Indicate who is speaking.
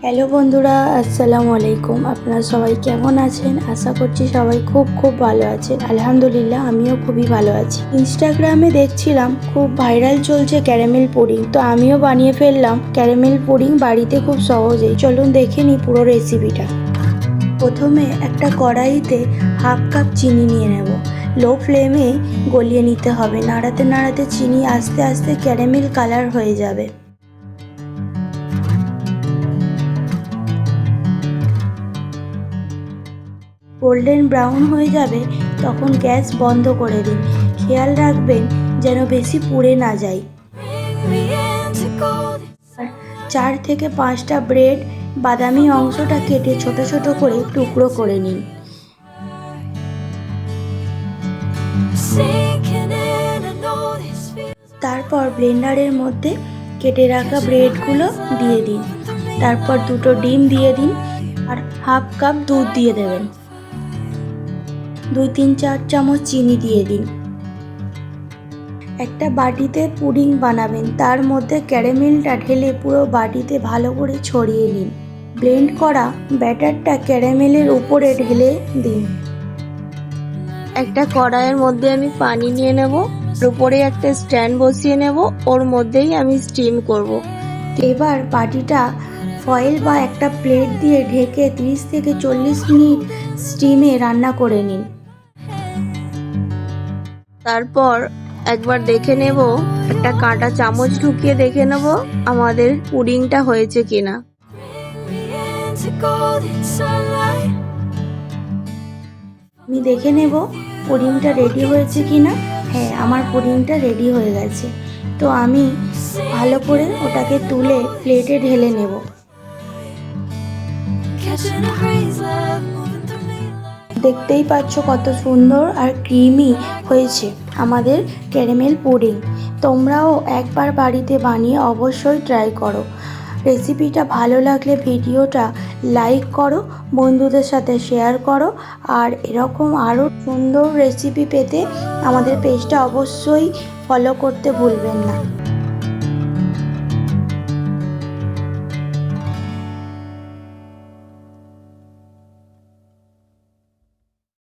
Speaker 1: Hello বন্ধুরা, আসসালামু আলাইকুম। আপনারা সবাই কেমন আছেন? আশা করছি সবাই খুব ভালো আছেন। আলহামদুলিল্লাহ আমিও খুবই ভালো আছি। ইনস্টাগ্রামে দেখছিলাম খুব ভাইরাল চলছে ক্যারামেল পুডিং, তো আমিও বানিয়ে ফেললাম ক্যারামেল পুডিং বাড়িতে খুব সহজেই। চলুন দেখে নিই পুরো রেসিপিটা। প্রথমে একটা কড়াইতে হাফ কাপ চিনি নিয়ে নেব। লো ফ্লেমে গলিয়ে নিতে হবে। নাড়াতে নাড়াতে চিনি আস্তে আস্তে ক্যারামেল কালার হয়ে যাবে। গোল্ডেন ব্রাউন হয়ে যাবে তখন গ্যাস বন্ধ করে দিন। খেয়াল রাখবেন যেন বেশি পুড়ে না যায়। 4 থেকে 5টা ব্রেড বাদামি অংশটা কেটে ছোট ছোট করে টুকরো করে নিন। তারপর ব্লেন্ডারের মধ্যে কেটে রাখা ব্রেডগুলো দিয়ে দিন। তারপর 2টো ডিম দিয়ে দিন আর হাফ কাপ দুধ দিয়ে দেবেন। 2-3-4 চামচ চিনি দিয়ে দিন। একটা বাটিতে পুডিং বানাবেন, তার মধ্যে ক্যারামেলটা ঢেলে পুরো বাটিতে ভালো করে ছড়িয়ে নিন। ব্লেন্ড করা ব্যাটারটা ক্যারামেলের উপরে ঢেলে দিন। একটা কড়াইয়ের মধ্যে আমি পানি নিয়ে নেব, উপরে একটা স্ট্যান্ড বসিয়ে নেব, ওর মধ্যেই আমি স্টিম করব। এবার বাটিটা ফয়েল বা একটা প্লেট দিয়ে ঢেকে 30 থেকে 40 মিনিট স্টিমে রান্না করে নিন। তারপর একবার দেখে নেব, একটা কাঁটা চামচ ঢুকিয়ে দেখে নেব আমাদের পুডিংটা হয়েছে কিনা। আমি দেখে নেব পুডিংটা রেডি হয়েছে কিনা। হ্যাঁ, আমার পুডিংটা রেডি হয়ে গেছে। তো আমি ভালো করে ওটাকে তুলে প্লেটে ঢেলে নেব। দেখতেই পাচ্ছ কত সুন্দর আর ক্রিমি হয়েছে আমাদের ক্যারামেল পুডিং। তোমরাও একবার বাড়িতে বানিয়ে অবশ্যই ট্রাই করো। রেসিপিটা ভালো লাগলে ভিডিওটা লাইক করো, বন্ধুদের সাথে শেয়ার করো, আর এরকম আরও সুন্দর রেসিপি পেতে আমাদের পেজটা অবশ্যই ফলো করতে ভুলবেন না।